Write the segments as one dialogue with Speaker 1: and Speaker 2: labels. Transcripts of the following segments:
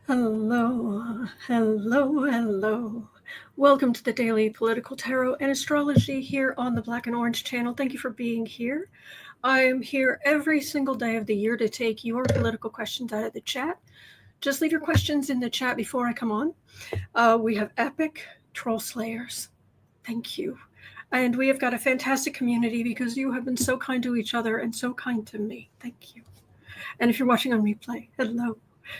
Speaker 1: Hello, hello, hello. Welcome to the Daily Political Tarot and Astrology here on the Black and Orange channel. Thank you for being here. I am here every single day of the year to take your political questions out of the chat. Just leave your questions in the chat before I come on. We have epic troll slayers. Thank you. And we have got a fantastic community because you have been so kind to each other and so kind to me. Thank you. And if you're watching on replay, hello.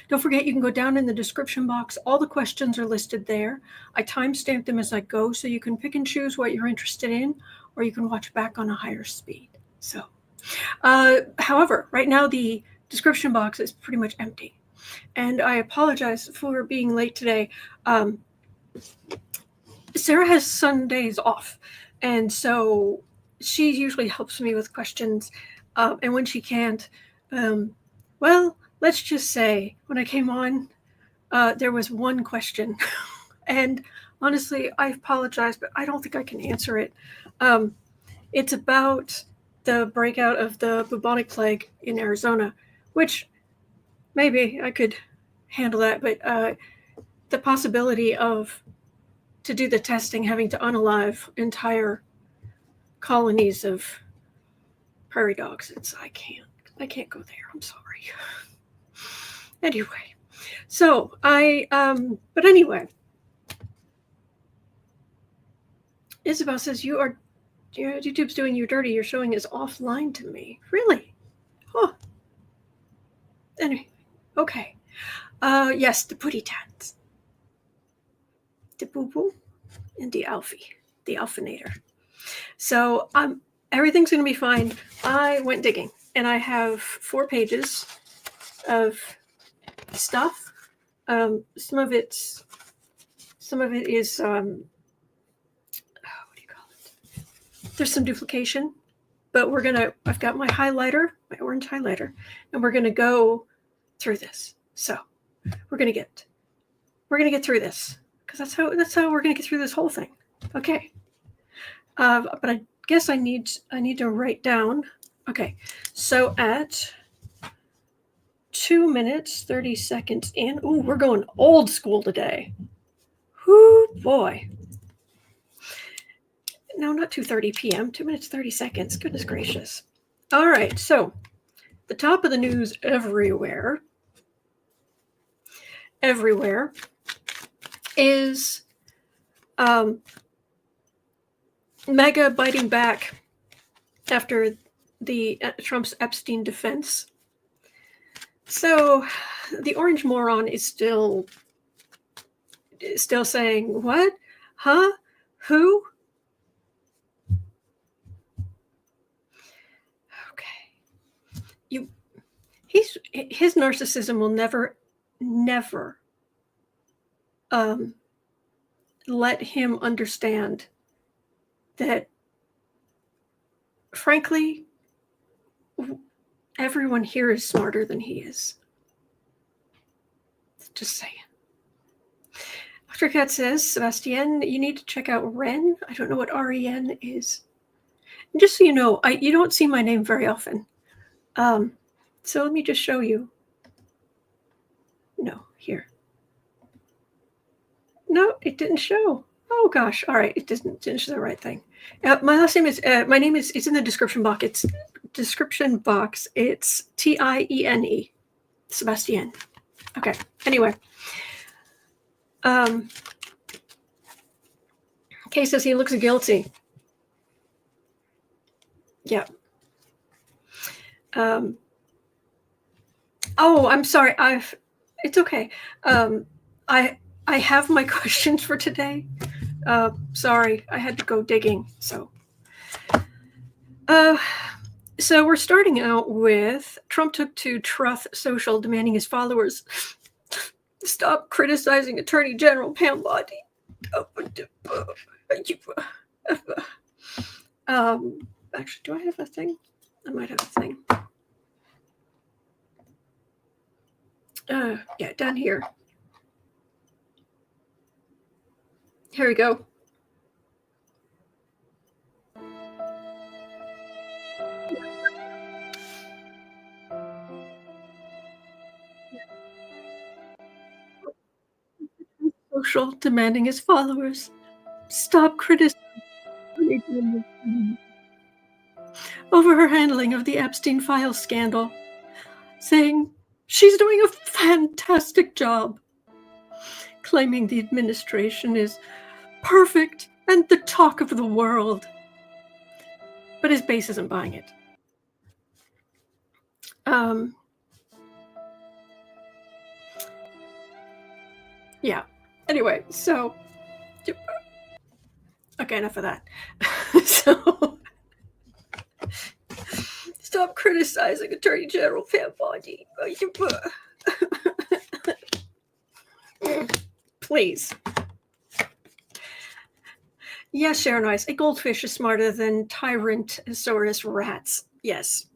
Speaker 1: Don't forget, you can go down in the description box. All the questions are listed there. I timestamp them as I go, so you can pick and choose what you're interested in, or you can watch back on a higher speed. So, however, right now the description box is pretty much empty. And I apologize for being late today. Sarah has Sundays off, and so she usually helps me with questions. And when she can't, well, let's just say when I came on, there was one question. And honestly, I apologize, but I don't think I can answer it. It's about the breakout of the bubonic plague in Arizona, which maybe I could handle that, but the possibility of, to do the testing, having to unalive entire colonies of prairie dogs, I can't go there. I'm sorry. Anyway, so but anyway, Isabel says YouTube's doing you dirty. Your showing is offline to me. Really? Huh. Anyway, okay. Yes, the putty tats, the boo boo, and the Alfie, the Alphinator. So everything's gonna be fine. I went digging, and I have 4 pages of stuff. Some of it is what do you call it? There's some duplication, but I've got my highlighter, my orange highlighter, and we're gonna go through this. So we're gonna get through this, because that's how we're gonna get through this whole thing. Okay. But I guess I need to write down. Okay, so at 2 minutes 30 seconds in. Ooh, we're going old school today. Whoo boy. No, not 2:30 p.m. 2 minutes 30 seconds. Goodness gracious. All right, so the top of the news everywhere is MAGA biting back after the Trump's Epstein defense. So the orange moron is still saying, what? Huh? Who? Okay. His narcissism will never let him understand that, frankly, everyone here is smarter than he is. Just saying. Dr. Cat says, Sebastian, you need to check out Ren. I don't know what REN is. And just so you know, you don't see my name very often. So let me just show you. No, here. No, it didn't show. Oh gosh. All right, it didn't show the right thing. My last name is my name is, it's in the description box. It's Tiene. Sebastian. Okay. Anyway. Kay says he looks guilty. Yeah. Oh, I'm sorry. It's okay. I have my questions for today. Sorry, I had to go digging. So we're starting out with Trump took to Truth Social demanding his followers stop criticizing Attorney General Pam Bondi. Actually, do I have a thing? I might have a thing. Yeah, down here. Here we go. social, demanding his followers stop criticizing over her handling of the Epstein Files scandal, saying she's doing a fantastic job, claiming the administration is perfect and the talk of the world. But his base isn't buying it. Yeah. Anyway, so okay, enough of that. So stop criticizing Attorney General Pam Bondi. Please. Yes, Sharon Ice, a goldfish is smarter than Tyrannosaurus rats. Yes.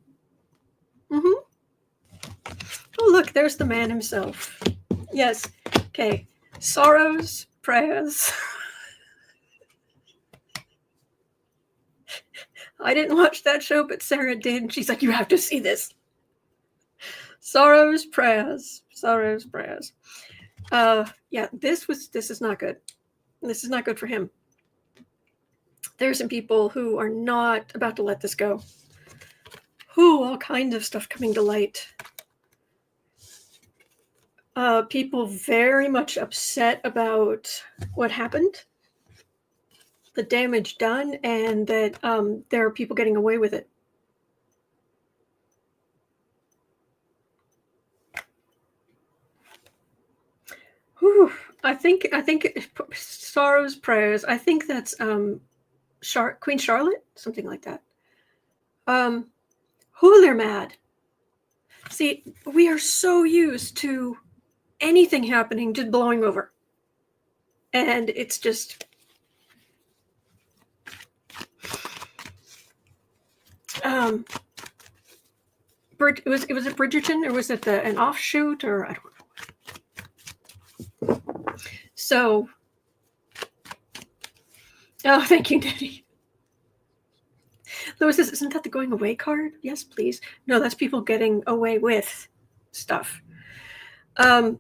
Speaker 1: Oh, look, there's the man himself. Yes. Okay. Sorrows, prayers. I didn't watch that show, but Sarah did, and she's like, you have to see this. Sorrows, prayers. Sorrows, prayers. Yeah, this is not good. This is not good for him. There are some people who are not about to let this go. All kinds of stuff coming to light. People very much upset about what happened, the damage done, and that there are people getting away with it. Whew. I think sorrows, prayers. I think that's Queen Charlotte, something like that. They're mad. See, we are so used to anything happening just blowing over, and it's just was it Bridgerton, or was it an offshoot, or I don't know. So, oh, thank you, Nettie. Louis says, isn't that the going away card? Yes, please. No, that's people getting away with stuff. They're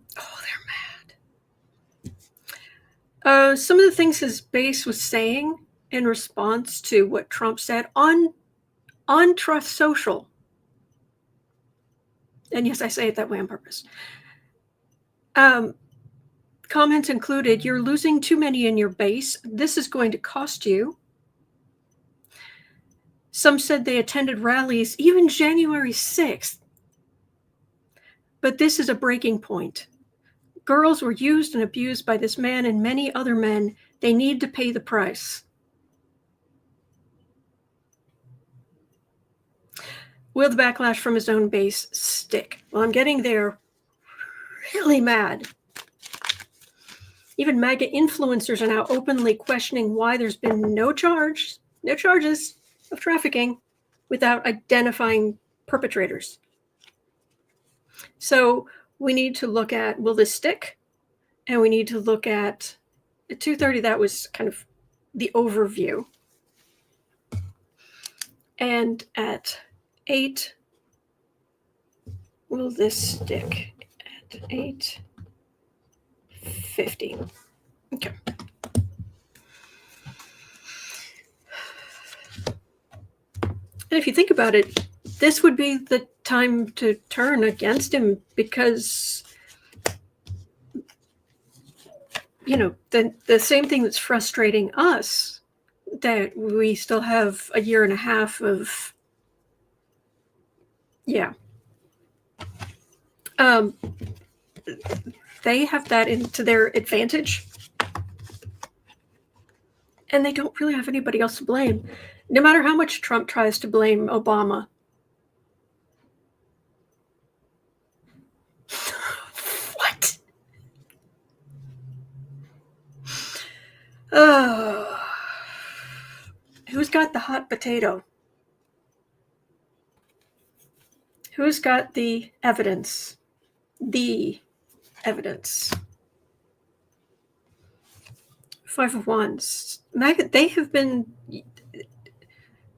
Speaker 1: mad. Some of the things his base was saying in response to what Trump said on Truth Social. And yes, I say it that way on purpose. Comments included, you're losing too many in your base. This is going to cost you. Some said they attended rallies even January 6th. But this is a breaking point. Girls were used and abused by this man and many other men. They need to pay the price. Will the backlash from his own base stick? Well, I'm getting there really mad. Even MAGA influencers are now openly questioning why there's been no charges of trafficking without identifying perpetrators. So we need to look at, will this stick? And we need to look at, at 2:30, that was kind of the overview. And at 8, will this stick? At 8:50. Okay. And if you think about it, this would be the time to turn against him because, you know, the same thing that's frustrating us, that we still have a year and a half of, they have that into their advantage. And they don't really have anybody else to blame. No matter how much Trump tries to blame Obama. What? Who's got the hot potato? Who's got the evidence? The evidence. 5 of Wands. They have been,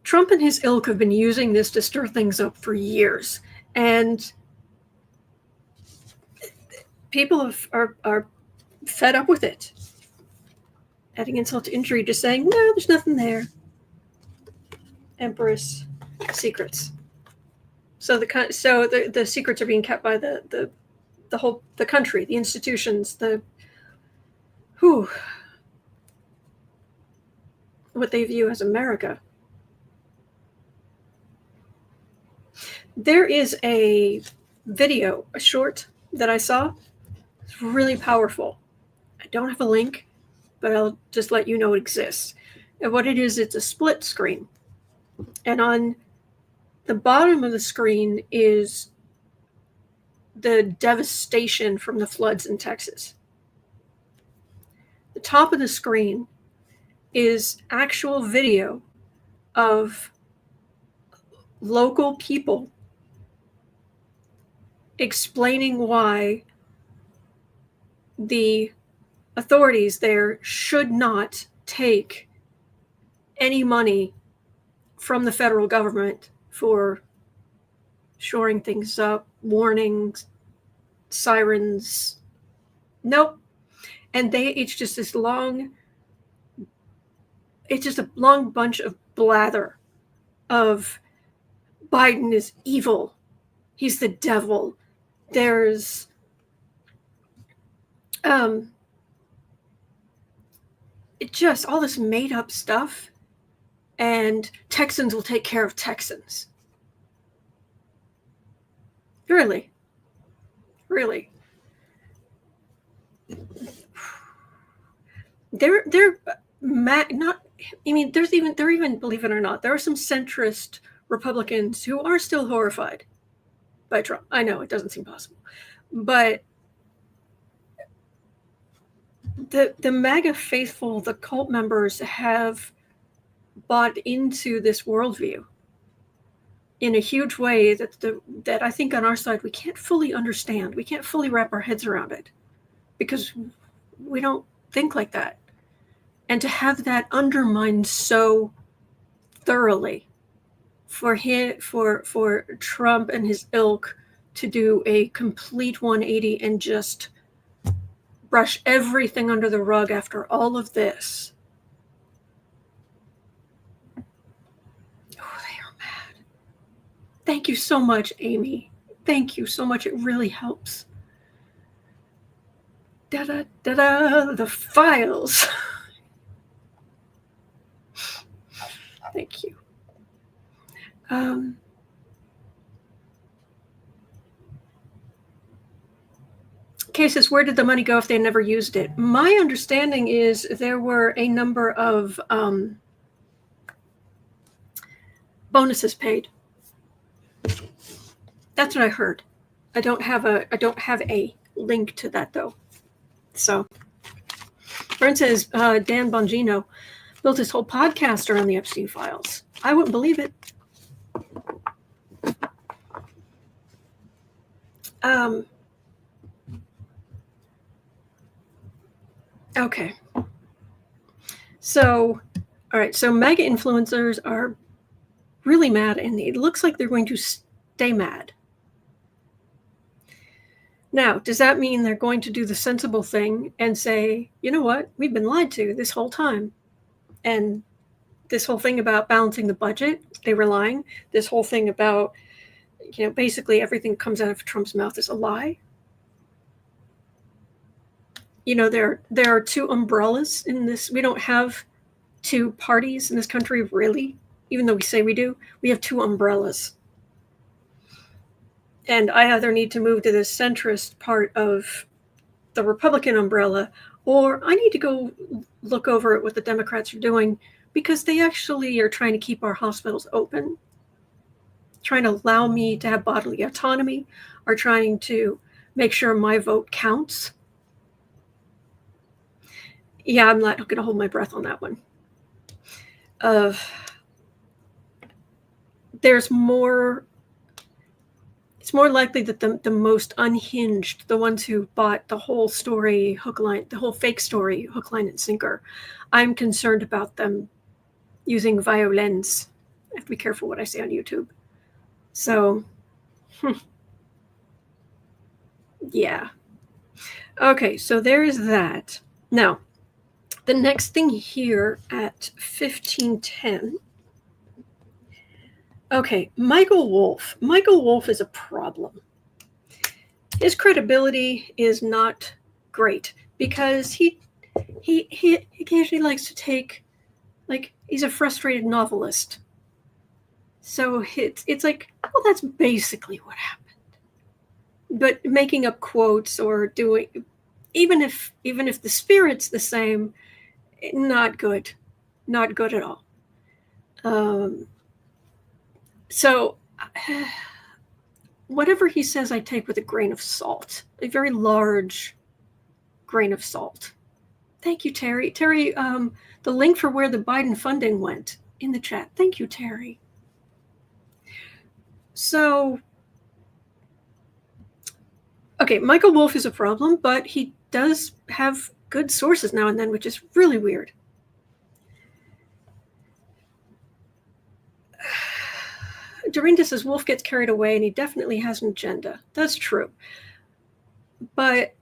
Speaker 1: Trump and his ilk have been using this to stir things up for years. And people are fed up with it. Adding insult to injury, just saying, no, there's nothing there. Empress secrets. So the secrets are being kept by the country, the institutions, what they view as America. There is a video, a short that I saw. It's really powerful. I don't have a link, but I'll just let you know it exists. And what it is, it's a split screen. And on the bottom of the screen is the devastation from the floods in Texas. The top of the screen is actual video of local people explaining why the authorities there should not take any money from the federal government for shoring things up, warnings, sirens. Nope. And it's just a long bunch of blather of Biden is evil. He's the devil. There's it just all this made up stuff, and Texans will take care of Texans. Really. They're not. I mean, they're even, believe it or not, there are some centrist Republicans who are still horrified by Trump. I know it doesn't seem possible, but the MAGA faithful, the cult members, have bought into this worldview in a huge way that I think on our side we can't fully understand. We can't fully wrap our heads around it because we don't think like that. And to have that undermined so thoroughly for Trump and his ilk to do a complete 180 and just brush everything under the rug after all of this. Oh, they are mad. Thank you so much, Amy. Thank you so much. It really helps. The files. Thank you. Cases, where did the money go if they never used it? My understanding is there were a number of bonuses paid. That's what I heard. I don't have a link to that though. So, for instance, Dan Bongino built his whole podcast around the Epstein Files. I wouldn't believe it. Okay. So, all right. So MAGA influencers are really mad, and it looks like they're going to stay mad. Now, does that mean they're going to do the sensible thing and say, you know what, we've been lied to this whole time? And this whole thing about balancing the budget, they were lying. This whole thing about, basically everything that comes out of Trump's mouth is a lie. There are two umbrellas in this. We don't have two parties in this country, really, even though we say we do. We have two umbrellas. And I either need to move to the centrist part of the Republican umbrella, or I need to go look over at what the Democrats are doing, because they actually are trying to keep our hospitals open, trying to allow me to have bodily autonomy, are trying to make sure my vote counts. Yeah, I'm not going to hold my breath on that one. There's more. It's more likely that the most unhinged, the ones who bought the whole story, hook, line, the whole fake story, hook, line, and sinker, I'm concerned about them using violence. I have to be careful what I say on YouTube. So, yeah. Okay, so there is that. Now, The next thing here at 1510. Okay, Michael Wolff. Michael Wolff is a problem. His credibility is not great because he occasionally likes to take, like, he's a frustrated novelist. So it's like, well, that's basically what happened. But making up quotes or doing, even if the spirit's the same, not good at all. So whatever he says, I take with a grain of salt, a very large grain of salt. Thank you, Terry. Terry, the link for where the Biden funding went in the chat. Thank you, Terry. So, okay, Michael Wolff is a problem, but he does have good sources now and then, which is really weird. Dorinda says Wolff gets carried away and he definitely has an agenda. That's true. But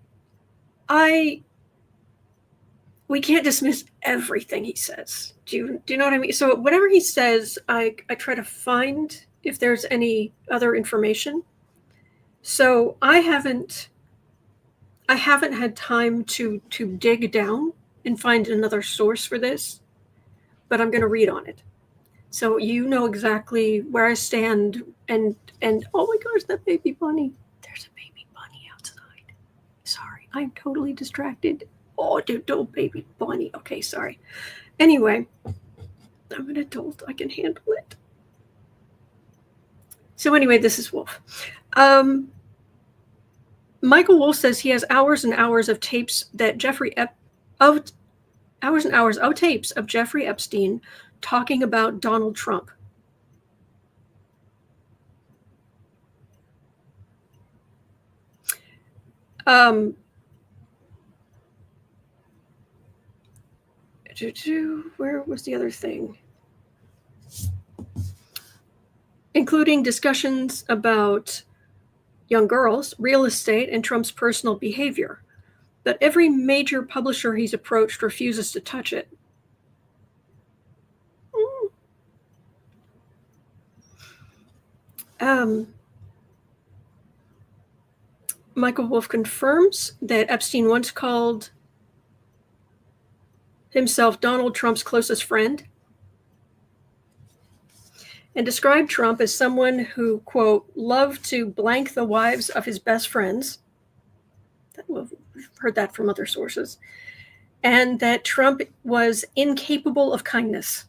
Speaker 1: we can't dismiss everything he says. Do you know what I mean? So whatever he says, I try to find if there's any other information. So I haven't had time to dig down and find another source for this, but I'm going to read on it. So you know exactly where I stand, and oh my gosh, that baby bunny. There's a baby bunny outside. Sorry, I'm totally distracted. Oh, dude, oh, baby bunny. Okay, sorry. Anyway, I'm an adult. I can handle it. So anyway, this is Wolff. Michael Wolff says he has hours and hours of tapes that hours and hours of tapes of Jeffrey Epstein talking about Donald Trump. Where was the other thing? Including discussions about young girls, real estate, and Trump's personal behavior. But every major publisher he's approached refuses to touch it. Michael Wolff confirms that Epstein once called himself Donald Trump's closest friend and described Trump as someone who, quote, loved to blank the wives of his best friends. We've heard that from other sources. And that Trump was incapable of kindness.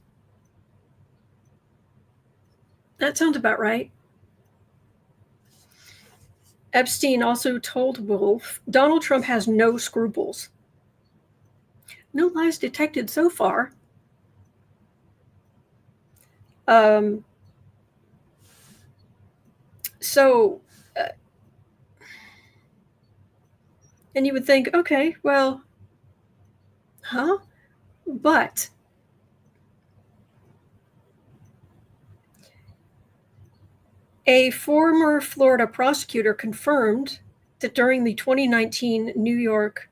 Speaker 1: That sounds about right. Epstein also told Wolff, Donald Trump has no scruples. No lies detected so far. And you would think, okay, well, but a former Florida prosecutor confirmed that during the 2019 New York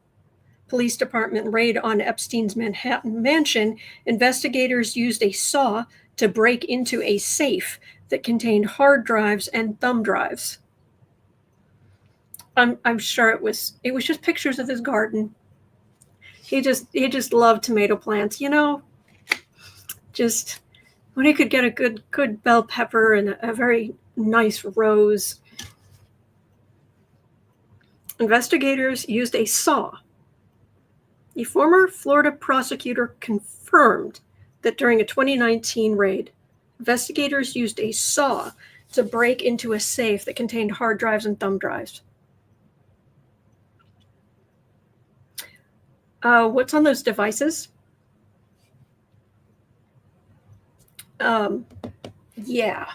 Speaker 1: Police Department raid on Epstein's Manhattan mansion, investigators used a saw to break into a safe that contained hard drives and thumb drives. I'm sure it was just pictures of his garden. He just loved tomato plants, you know. Just when he could get a good bell pepper and a very nice rose. Investigators used a saw. A former Florida prosecutor confirmed that during a 2019 raid, investigators used a saw to break into a safe that contained hard drives and thumb drives. What's on those devices? Yeah.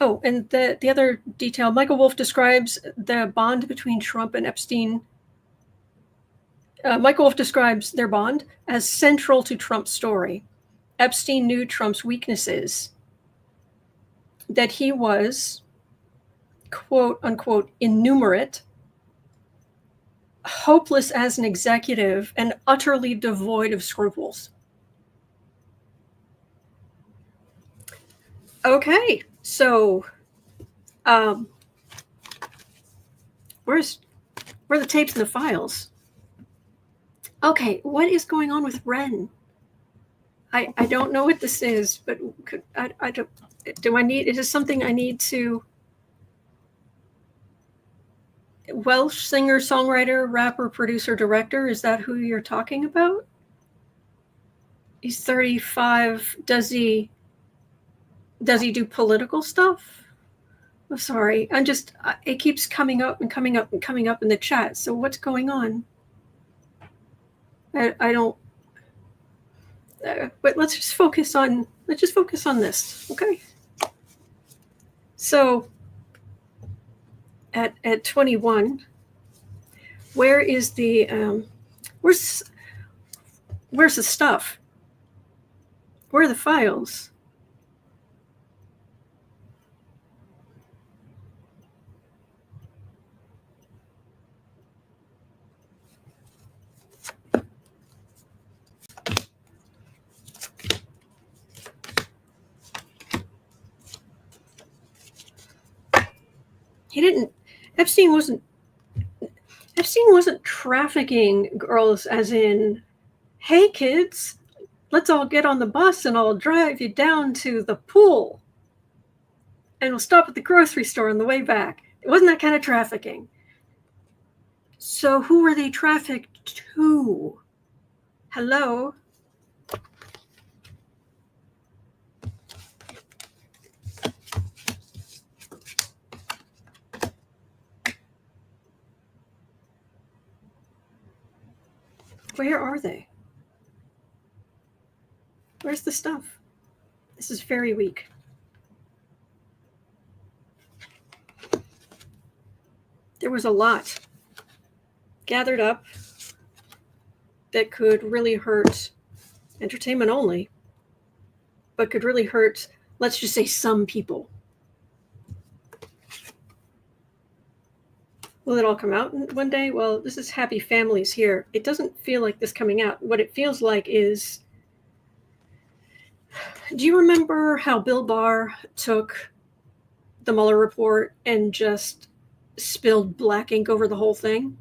Speaker 1: Oh, and the other detail, Michael Wolff describes the bond between Trump and Epstein. Michael Wolff describes their bond as central to Trump's story. Epstein knew Trump's weaknesses, that he was, quote unquote, innumerate, hopeless as an executive, and utterly devoid of scruples. Okay, so where are the tapes and the files? Okay, what is going on with Ren? I don't know what this is, but I don't. Do I need? Is this something I need to? Welsh singer, songwriter, rapper, producer, director. Is that who you're talking about? He's 35. Does he do political stuff? I'm sorry. It keeps coming up and coming up and coming up in the chat. So what's going on? I don't. But let's just focus on this, okay? So at 21, where is the where's the stuff? Where are the files? Epstein wasn't trafficking girls as in, hey kids, let's all get on the bus and I'll drive you down to the pool and we'll stop at the grocery store on the way back. It wasn't that kind of trafficking. So who were they trafficked to? Hello? Where are they? Where's the stuff? This is very weak. There was a lot gathered up that could really hurt entertainment only, but could really hurt, let's just say, some people. Will it all come out one day? Well, this is Happy Families here. It doesn't feel like this coming out. What it feels like is, do you remember how Bill Barr took the Mueller report and just spilled black ink over the whole thing?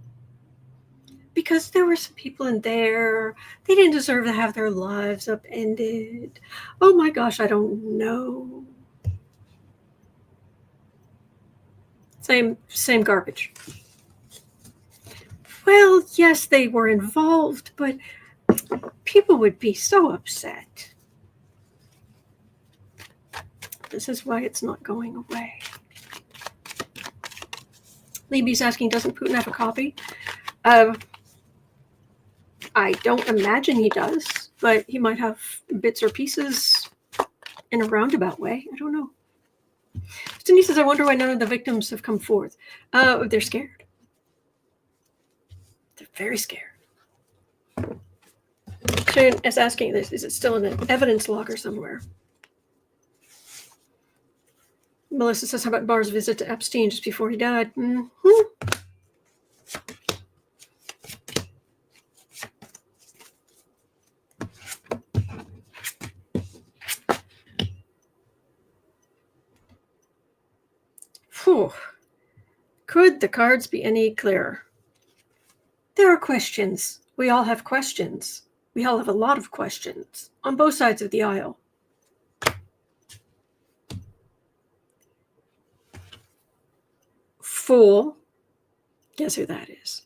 Speaker 1: Because there were some people in there, they didn't deserve to have their lives upended. Oh my gosh, I don't know. Same garbage. Well, yes, they were involved, but people would be so upset. This is why it's not going away. Libby's asking, doesn't Putin have a copy? I don't imagine he does, but he might have bits or pieces in a roundabout way. I don't know. Cindy says, I wonder why none of the victims have come forth. They're scared. They're very scared. Sharon is asking this, is it still in an evidence locker somewhere? Melissa says, how about Barr's visit to Epstein just before he died? Mm-hmm. Whew. Could the cards be any clearer? There are questions. We all have questions. We all have a lot of questions on both sides of the aisle. Fool. Guess who that is?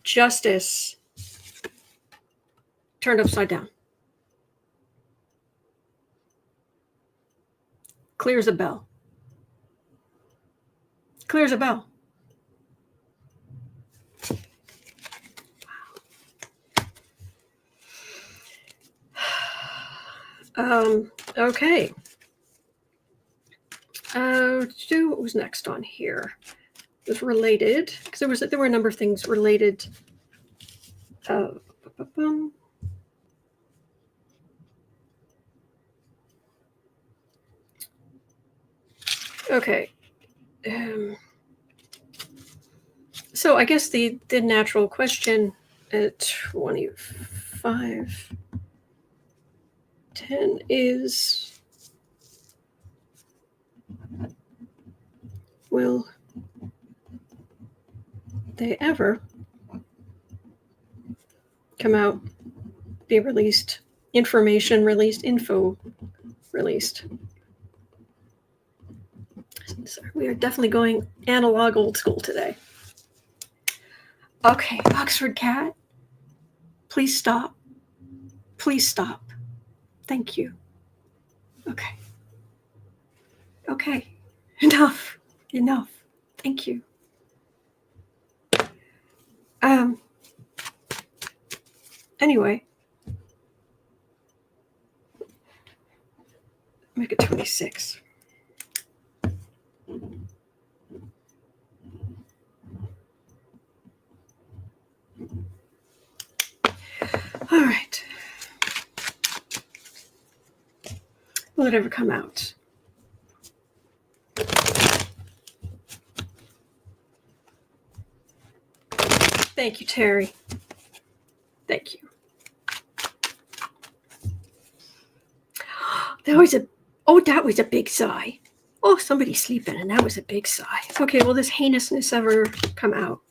Speaker 1: Justice turned upside down. Clear as a bell. Clear as a bell. Okay. What was next on here? It was related, because there were a number of things related. Okay. So I guess the natural question at 25:10 is, will they ever come out, be released, information released, info released? So we are definitely going analog old school today. Okay, Oxford Cat, please stop. Please stop. Thank you. Okay. Okay. Enough. Enough. Thank you. Anyway. Make it 26. All right. Will it ever come out? Thank you, Terry. Thank you. That was a big sigh. Oh, somebody's sleeping, and that was a big sigh. Okay, will this heinousness ever come out?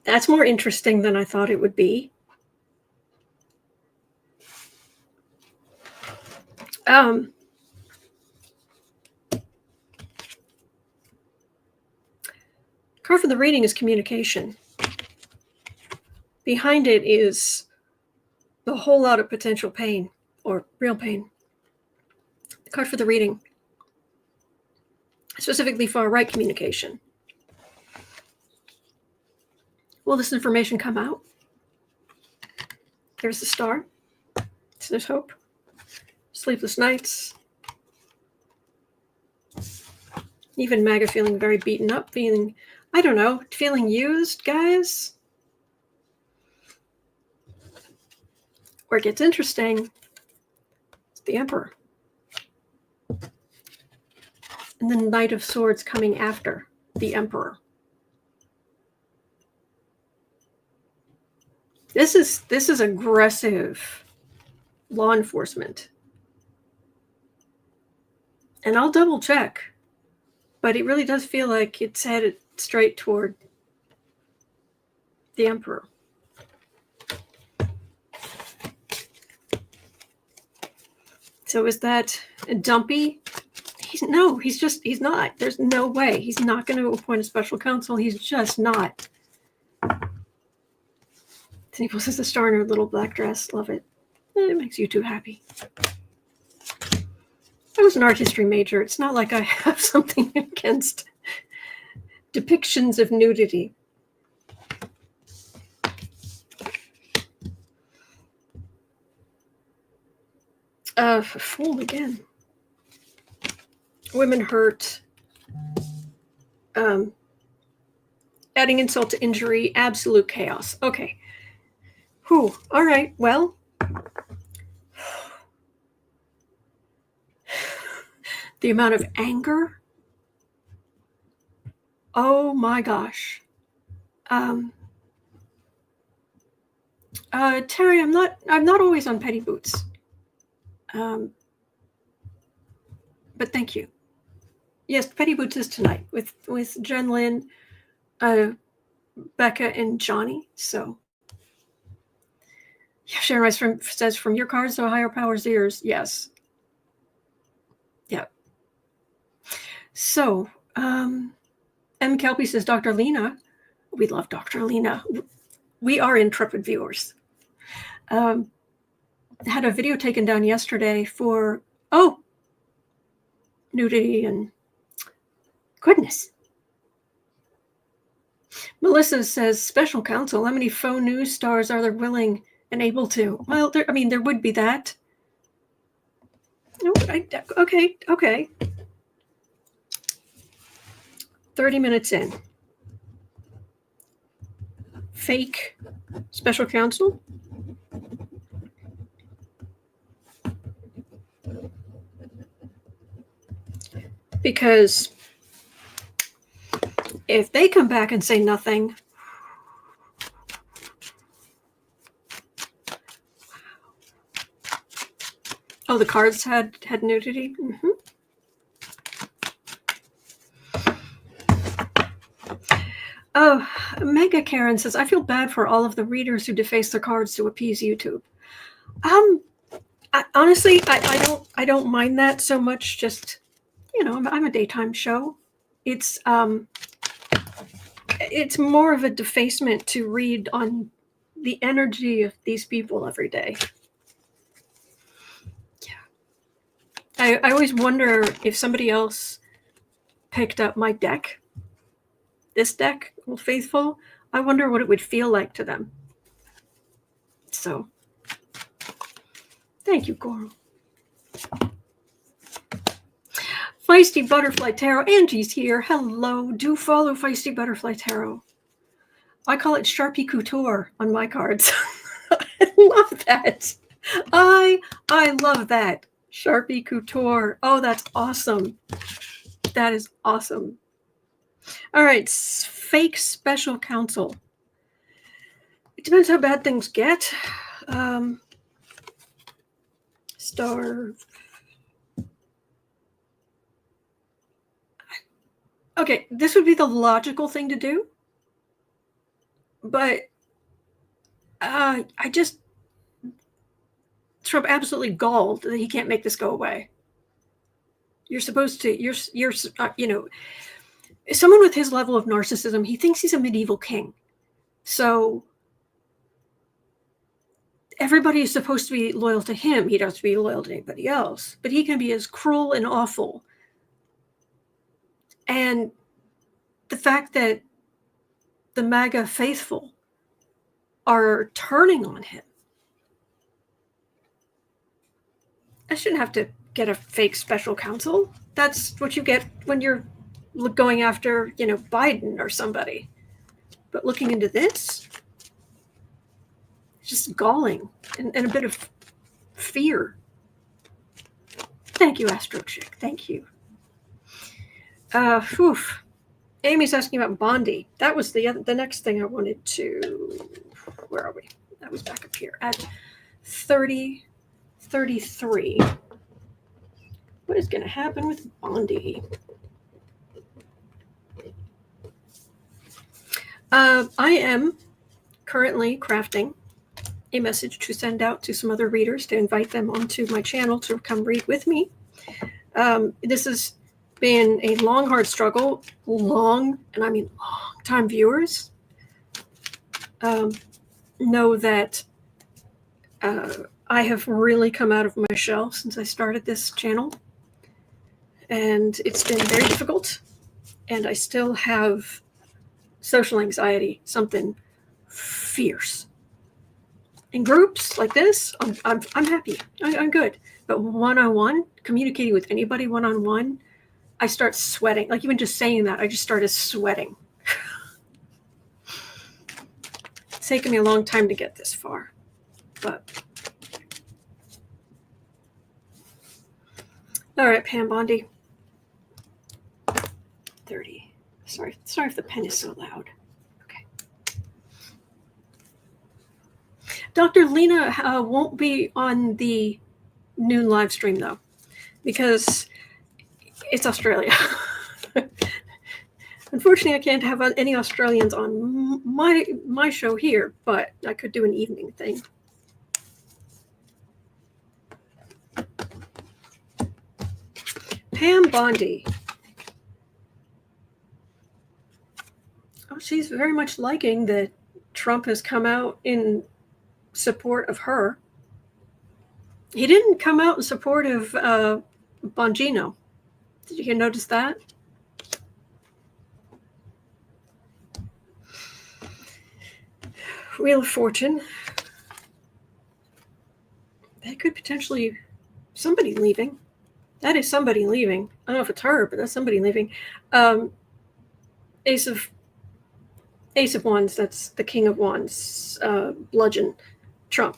Speaker 1: That's more interesting than I thought it would be. Card for the reading is communication. Behind it is a whole lot of potential pain, or real pain. The card for the reading, specifically far-right communication. Will this information come out? There's the star. So there's hope. Sleepless nights. Even MAGA feeling very beaten up, feeling, I don't know, feeling used, guys. Where it gets interesting, the Emperor. And then Knight of Swords coming after the Emperor. This is aggressive law enforcement. And I'll double check, but it really does feel like it's headed straight toward the Emperor. So is that Dumpy? He's not. There's no way. He's not going to appoint a special counsel. He's just not. Tiffany says the star in her little black dress. Love it. It makes you too happy. I was an art history major. It's not like I have something against depictions of nudity. Fool again. Women hurt. Adding insult to injury. Absolute chaos. Okay. Whew. All right. Well. The amount of anger. Oh my gosh. Terry, I'm not always on petty boots. But thank you. Yes, petty boots is tonight with Jen Lynn, Becca, and Johnny. So yeah, Sharon Rice says from your cards to a higher power's ears. Yes. Yeah. So M. Kelpie says Dr. Lena. We love Dr. Lena. We are intrepid viewers. Had a video taken down yesterday for nudity and goodness. Melissa says special counsel. How many faux news stars are there willing and able to? Well, there would be that. No, okay. 30 minutes in. fake special counsel. Because if they come back and say nothing, oh, the cards had nudity. Mm-hmm. Oh, Mega Karen says, I feel bad for all of the readers who deface their cards to appease YouTube. Honestly, I don't mind that so much. Just, you know, I'm a daytime show. It's more of a defacement to read on the energy of these people every day. Yeah. I always wonder if somebody else picked up my deck, this deck, Old Faithful, I wonder what it would feel like to them. So, thank you, Goro. Feisty Butterfly Tarot. Angie's here. Hello. Do follow Feisty Butterfly Tarot. I call it Sharpie Couture on my cards. I love that. I love that. Sharpie Couture. Oh, that's awesome. That is awesome. All right. Fake special counsel. It depends how bad things get. Star. Okay, this would be the logical thing to do. But Trump absolutely galled that he can't make this go away. You're supposed to, you know, someone with his level of narcissism, he thinks he's a medieval king. So everybody is supposed to be loyal to him. He doesn't have to be loyal to anybody else. But he can be as cruel and awful. And the fact that the MAGA faithful are turning on him. I shouldn't have to get a fake special counsel. That's what you get when you're going after, you know, Biden or somebody. But looking into this, it's just galling and a bit of fear. Thank you, Astro Chick. Thank you. Amy's asking about Bondi. That was the next thing I wanted to. Where are we? That was back up here at 33. What is going to happen with Bondi? I am currently crafting a message to send out to some other readers to invite them onto my channel to come read with me. This has been a long, hard struggle. And I mean long-time viewers know that I have really come out of my shell since I started this channel. And it's been very difficult. And I still have social anxiety, something fierce. In groups like this, I'm happy. I'm good. But one-on-one, communicating with anybody one-on-one, I start sweating. Like even just saying that, I just started sweating. It's taken me a long time to get this far. But all right, Pam Bondi. 30. Sorry if the pen is so loud. Okay. Dr. Lena won't be on the noon live stream though, because it's Australia. Unfortunately, I can't have any Australians on my show here, but I could do an evening thing. Pam Bondi. Oh, she's very much liking that Trump has come out in support of her. He didn't come out in support of Bongino. Did you notice that? Wheel of Fortune. That could potentially somebody leaving. That is somebody leaving. I don't know if it's her, but that's somebody leaving. Ace of Ace of Wands, that's the King of Wands, bludgeon, Trump.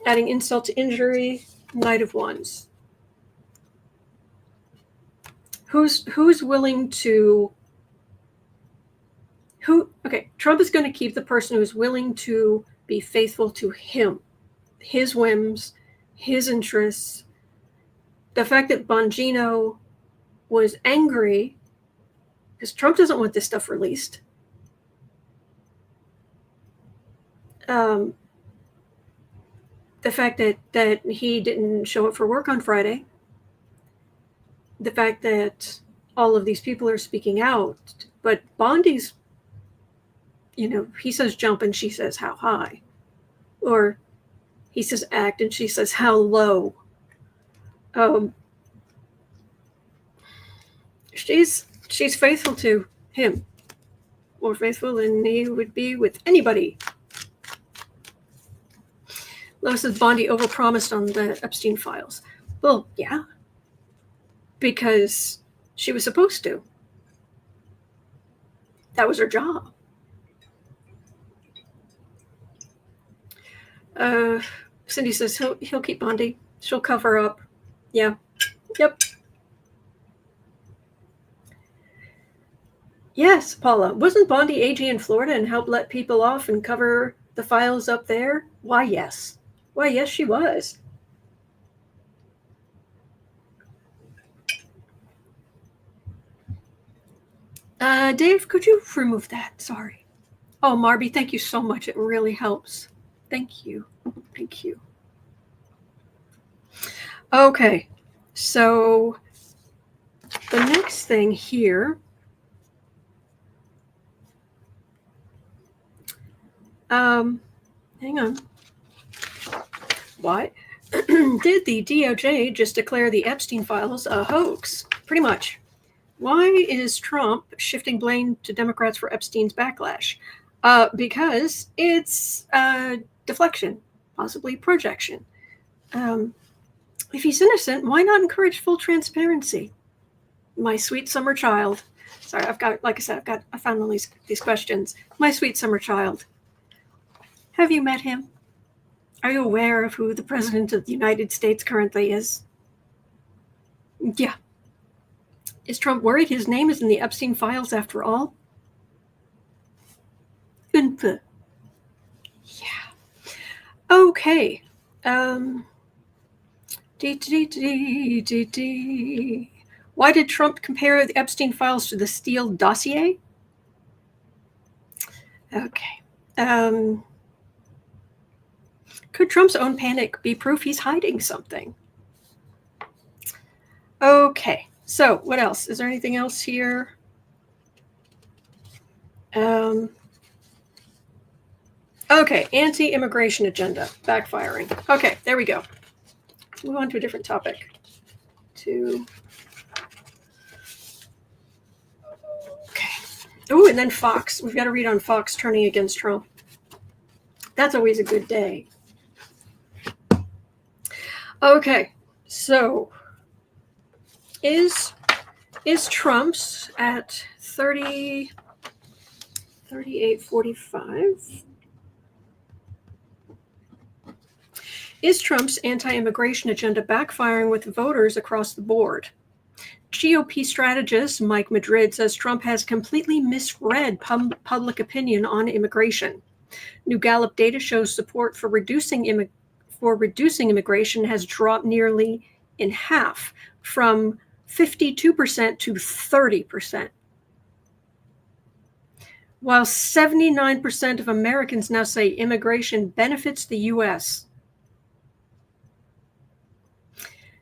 Speaker 1: Adding insult to injury, Knight of Wands. Who's willing to... Okay, Trump is going to keep the person who's willing to be faithful to him, his whims, his interests. The fact that Bongino was angry because Trump doesn't want this stuff released. The fact that he didn't show up for work on Friday. The fact that all of these people are speaking out. But Bondi's, he says jump and she says how high. Or he says act and she says how low. She's faithful to him. More faithful than he would be with anybody. Lois says Bondi overpromised on the Epstein Files. Well, yeah. Because she was supposed to. That was her job. Cindy says he'll keep Bondi. She'll cover up. Yeah. Yep. Yes, Paula. Wasn't Bondi AG in Florida and helped let people off and cover the files up there? Why, yes. Why, yes, she was. Dave, could you remove that? Sorry. Oh, Marby, thank you so much. It really helps. Thank you. Thank you. Okay, so the next thing here. Hang on. Why did the DOJ just declare the Epstein Files a hoax? Pretty much. Why is Trump shifting blame to Democrats for Epstein's backlash? Because it's deflection, possibly projection. If he's innocent, why not encourage full transparency? My sweet summer child. Sorry, I found all these questions. My sweet summer child. Have you met him? Are you aware of who the President of the United States currently is? Yeah. Is Trump worried his name is in the Epstein Files after all? Yeah. Okay. Why did Trump compare the Epstein Files to the Steele dossier? Okay. Could Trump's own panic be proof he's hiding something? Okay, so what else? Is there anything else here? Okay, anti-immigration agenda, backfiring. Okay, there we go. Move on to a different topic. Okay. Oh, and then Fox. We've got to read on Fox turning against Trump. That's always a good day. Okay, so is Trump's at 38.45? Is Trump's anti-immigration agenda backfiring with voters across the board? GOP strategist Mike Madrid says Trump has completely misread public opinion on immigration. New Gallup data shows support for reducing immigration has dropped nearly in half, from 52% to 30%. While 79% of Americans now say immigration benefits the U.S.,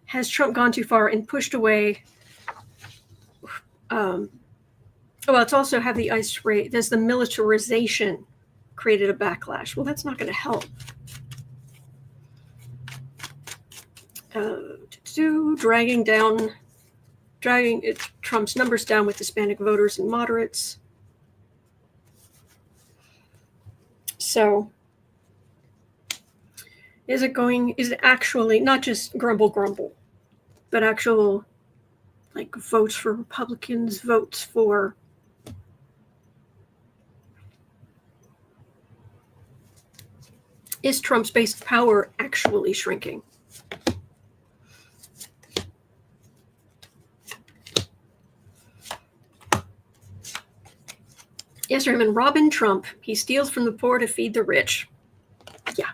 Speaker 1: has Trump gone too far and pushed away? It's also have the ICE rate. There's the militarization created a backlash. Well, that's not going to help. Dragging Trump's numbers down with Hispanic voters and moderates. So is it actually not just grumble, but actual like votes for Republicans, votes for Is Trump's base of power actually shrinking? Yes, Raymond. Robin Trump. He steals from the poor to feed the rich. Yeah.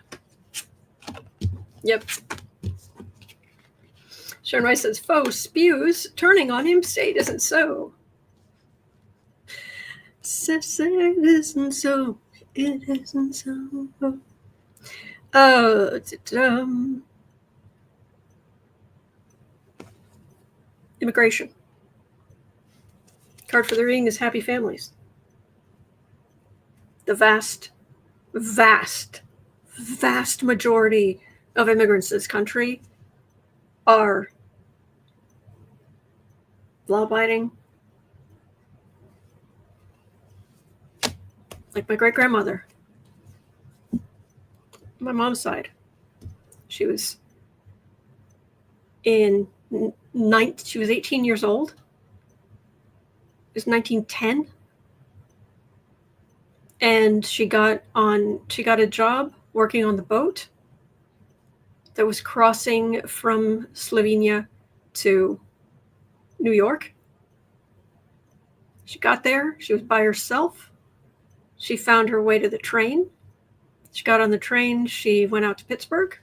Speaker 1: Yep. Sharon Rice says, foe spews, turning on him, say it isn't so. Say it isn't so. It isn't so. Immigration. Card for the reading is happy families. The vast majority of immigrants in this country are law-abiding, like my great-grandmother. My mom's side. She was she was 18 years old. It was 1910. And she got a job working on the boat that was crossing from Slovenia to New York. She got there. She was by herself. She found her way to the train. She got on the train. She went out to Pittsburgh.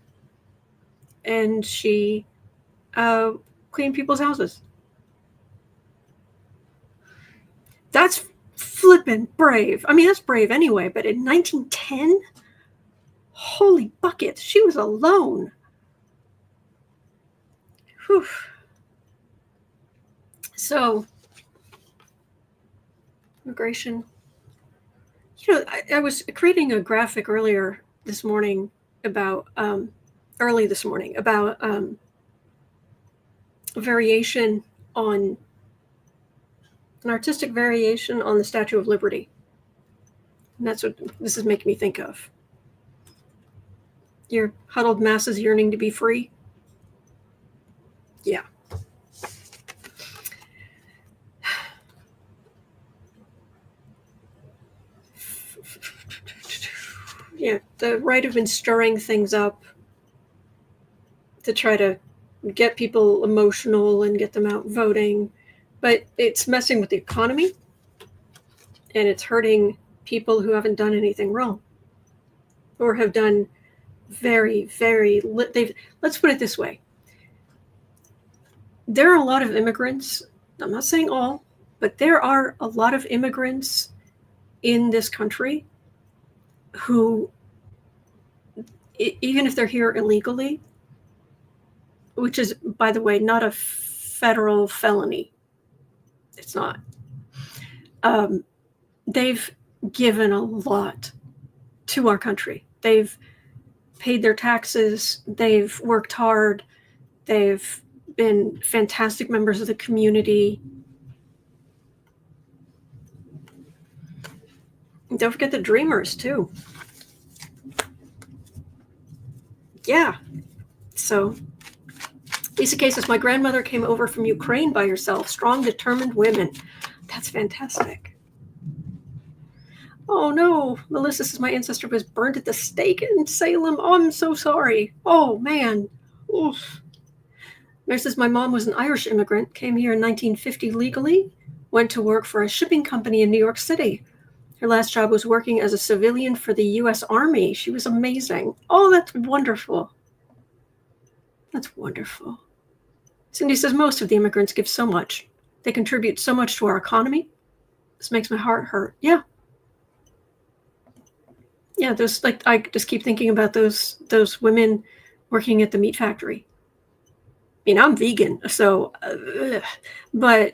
Speaker 1: And she cleaned people's houses. That's flippin' brave. I mean, that's brave anyway, but in 1910, holy bucket, she was alone. Whew. So, immigration. You know, I was creating a graphic early this morning about variation on an artistic variation on the Statue of Liberty. And that's what this is making me think of. Your huddled masses yearning to be free. Yeah. Yeah, the right have been stirring things up to try to get people emotional and get them out voting. But it's messing with the economy, and it's hurting people who haven't done anything wrong or have done very, very let's put it this way. There are a lot of immigrants, I'm not saying all, but there are a lot of immigrants in this country who, even if they're here illegally, which is, by the way, not a federal felony, it's not. They've given a lot to our country. They've paid their taxes. They've worked hard. They've been fantastic members of the community. And don't forget the dreamers, too. Yeah. So, Lisa K says, my grandmother came over from Ukraine by herself. Strong, determined women. That's fantastic. Oh, no. Melissa says, my ancestor was burned at the stake in Salem. Oh, I'm so sorry. Oh, man. Oof. Mary says, my mom was an Irish immigrant, came here in 1950 legally, went to work for a shipping company in New York City. Her last job was working as a civilian for the U.S. Army. She was amazing. Oh, that's wonderful. That's wonderful. Cindy says, most of the immigrants give so much. They contribute so much to our economy. This makes my heart hurt. Yeah. Yeah, I just keep thinking about those women working at the meat factory. I mean, I'm vegan, so, but,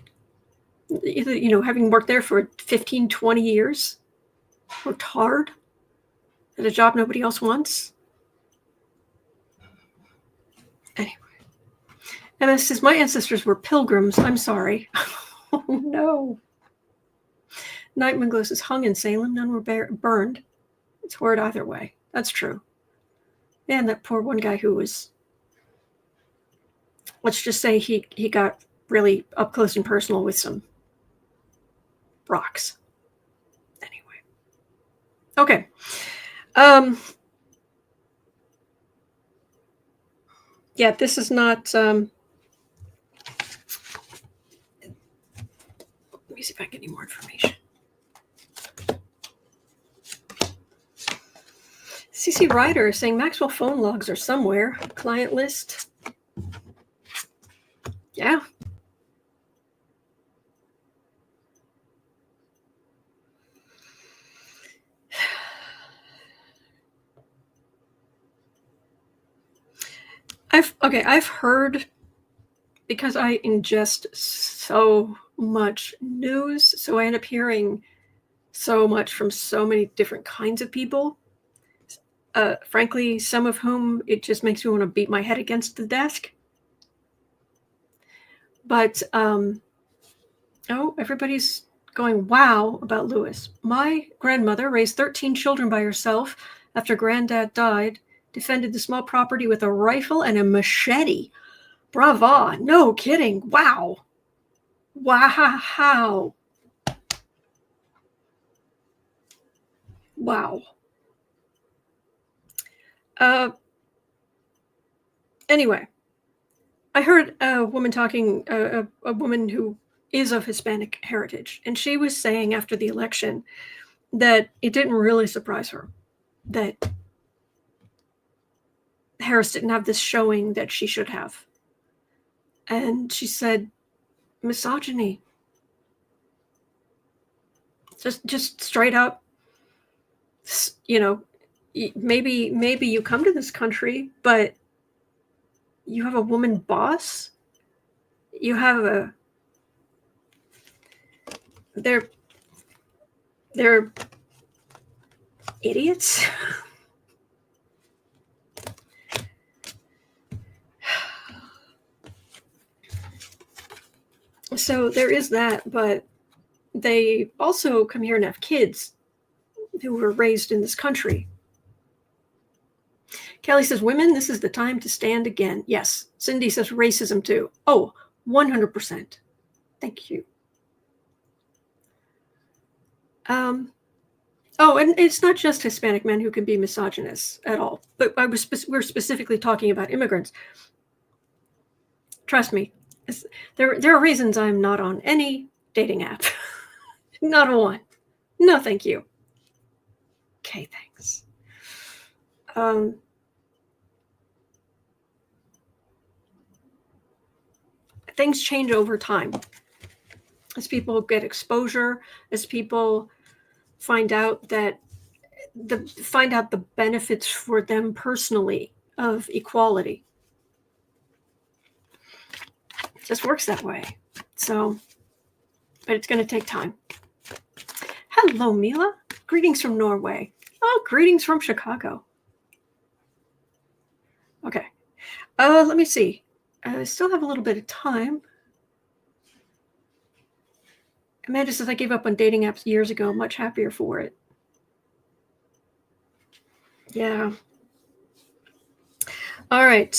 Speaker 1: having worked there for 15, 20 years, worked hard at a job nobody else wants. Anyway. And this says, my ancestors were pilgrims. I'm sorry. Oh, no. Nightman Glow says, hung in Salem. None were burned. It's horrid either way. That's true. And that poor one guy who was, let's just say he got really up close and personal with some rocks. Anyway. Okay. Yeah, this is not. Let me see if I can get any more information. CC Ryder is saying Maxwell phone logs are somewhere. Client list. Yeah. I've heard, because I ingest so much news, so I end up hearing so much from so many different kinds of people. Frankly, some of whom it just makes me want to beat my head against the desk. But everybody's going wow about Lewis. My grandmother raised 13 children by herself after granddad died, defended the small property with a rifle and a machete. Brava. No kidding. Wow. Wow. Wow. Anyway, I heard a woman talking, a woman who is of Hispanic heritage, and she was saying after the election that it didn't really surprise her that Harris didn't have this showing that she should have. And she said, misogyny. Just straight up, maybe you come to this country, but you have a woman boss. You have they're idiots. So there is that, but they also come here and have kids who were raised in this country. Kelly says, women, this is the time to stand again. Yes. Cindy says racism too. Oh, 100%. Thank you. And it's not just Hispanic men who can be misogynists at all, but we're specifically talking about immigrants. Trust me, there are reasons I'm not on any dating app. Not a one. No, thank you. Okay, thanks. Things change over time. As people get exposure, as people find out the benefits for them personally of equality. It just works that way. So, but it's going to take time. Hello, Mila. Greetings from Norway. Oh, greetings from Chicago. Okay. Let me see. I still have a little bit of time. Amanda says, I gave up on dating apps years ago. Much happier for it. Yeah. All right.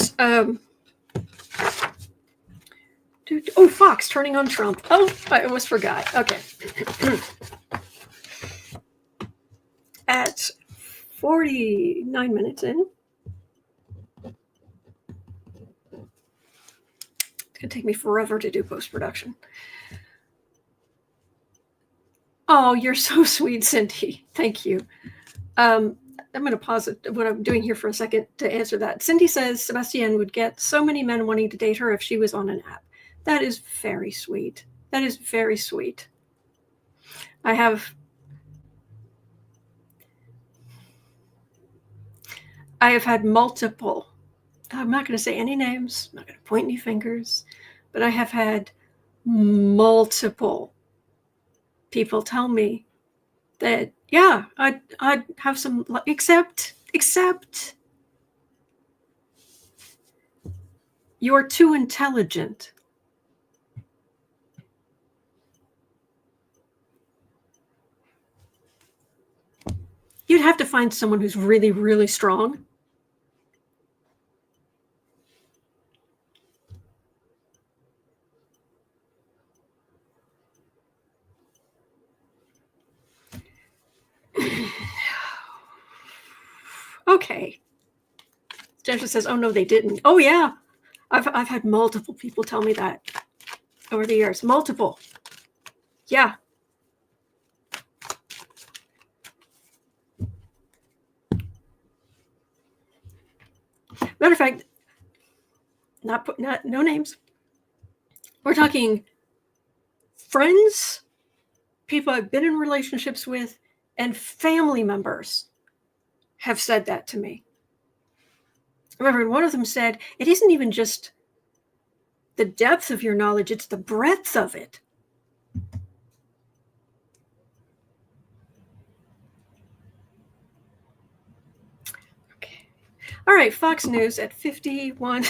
Speaker 1: Fox turning on Trump. Oh, I almost forgot. Okay. At 49 minutes in. It's going to take me forever to do post-production. Oh, you're so sweet, Cindy. Thank you. I'm going to pause what I'm doing here for a second to answer that. Cindy says Sebastian would get so many men wanting to date her if she was on an app. That is very sweet. That is very sweet. I have had multiple, I'm not going to say any names, I'm not going to point any fingers, but I have had multiple people tell me that, yeah, I'd have some, except you're too intelligent. You'd have to find someone who's really, really strong. Okay. Jennifer says, oh, no, they didn't. Oh, yeah. I've had multiple people tell me that over the years. Multiple. Yeah. Matter of fact, no names. We're talking friends, people I've been in relationships with, and family members have said that to me. I remember one of them said, it isn't even just the depth of your knowledge, it's the breadth of it. Okay. All right, Fox News at 51.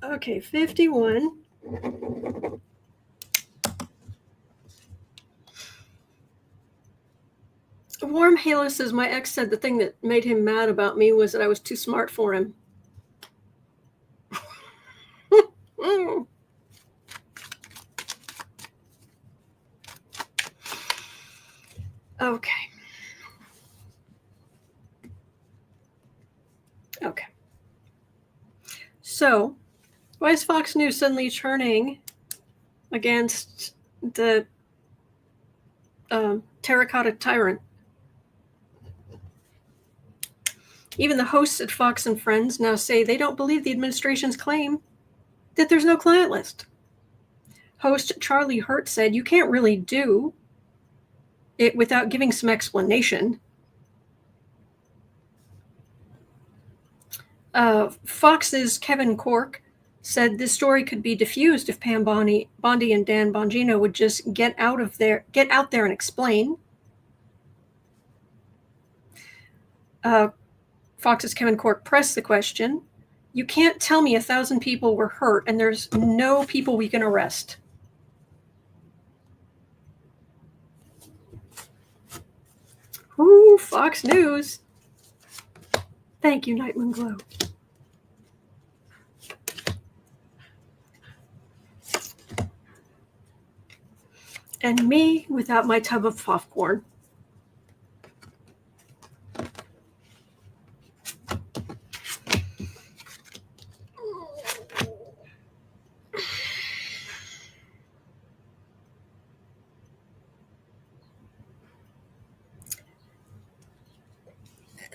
Speaker 1: Okay, 51. Warm Halo says, my ex said the thing that made him mad about me was that I was too smart for him. Okay. Okay. So, why is Fox News suddenly turning against the terracotta tyrant? Even the hosts at Fox and Friends now say they don't believe the administration's claim that there's no client list. Host Charlie Hurt said, you can't really do it without giving some explanation. Fox's Kevin Corke said this story could be diffused if Pam Bondi and Dan Bongino would just get out there and explain. Fox's Kevin Corke pressed the question, you can't tell me 1,000 people were hurt and there's no people we can arrest. Ooh, Fox News. Thank you, Night Moon Glow. And me without my tub of popcorn.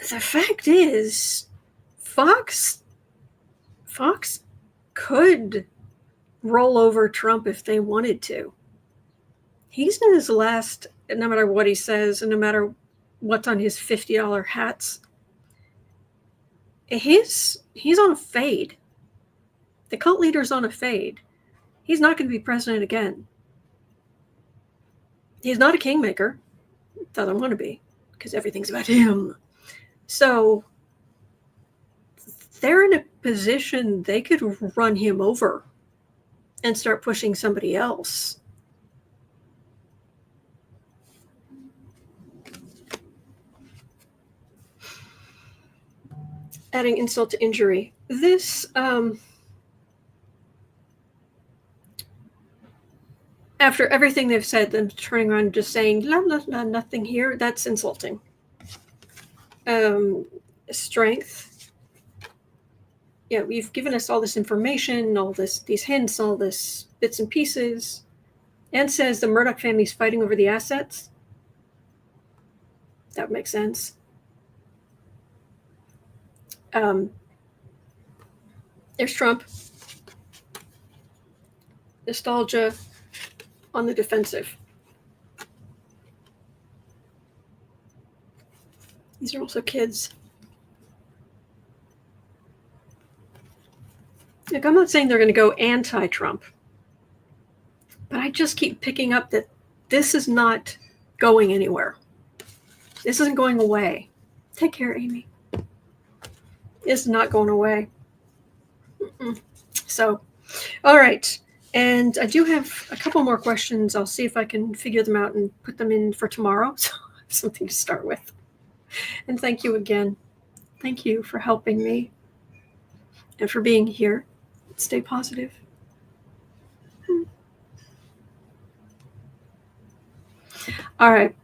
Speaker 1: The fact is, Fox could roll over Trump if they wanted to. He's in his last, no matter what he says, and no matter what's on his $50 hats, he's on a fade. The cult leader's on a fade. He's not going to be president again. He's not a kingmaker. Doesn't want to be, because everything's about him. So they're in a position they could run him over and start pushing somebody else. Adding insult to injury. This, after everything they've said, them turning around and just saying, la, la, la, nothing here, that's insulting. Strength. Yeah, you've given us all this information, all these hints, all this bits and pieces, and says the Murdoch family's fighting over the assets. That makes sense. There's Trump. Nostalgia on the defensive. These are also kids. Look, I'm not saying they're going to go anti-Trump, but I just keep picking up that this is not going anywhere. This isn't going away. Take care, Amy. It's not going away. So, all right. And I do have a couple more questions. I'll see if I can figure them out and put them in for tomorrow. So I have something to start with. And thank you again. Thank you for helping me and for being here. Stay positive. All right.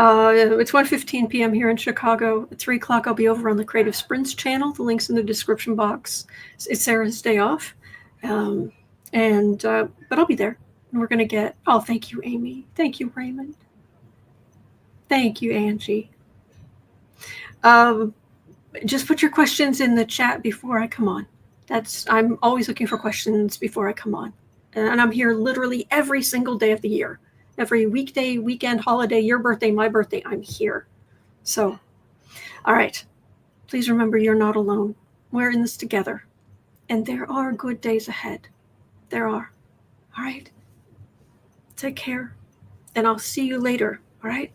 Speaker 1: It's 1:15 p.m. here in Chicago. At 3 o'clock, I'll be over on the Creative Sprints channel. The link's in the description box. It's Sarah's day off. But I'll be there. And we're going to get... Oh, thank you, Amy. Thank you, Raymond. Thank you, Angie. Just put your questions in the chat before I come on. I'm always looking for questions before I come on. And I'm here literally every single day of the year. Every weekday, weekend, holiday, your birthday, my birthday, I'm here. So, all right. Please remember you're not alone. We're in this together. And there are good days ahead. There are. All right. Take care. And I'll see you later. All right.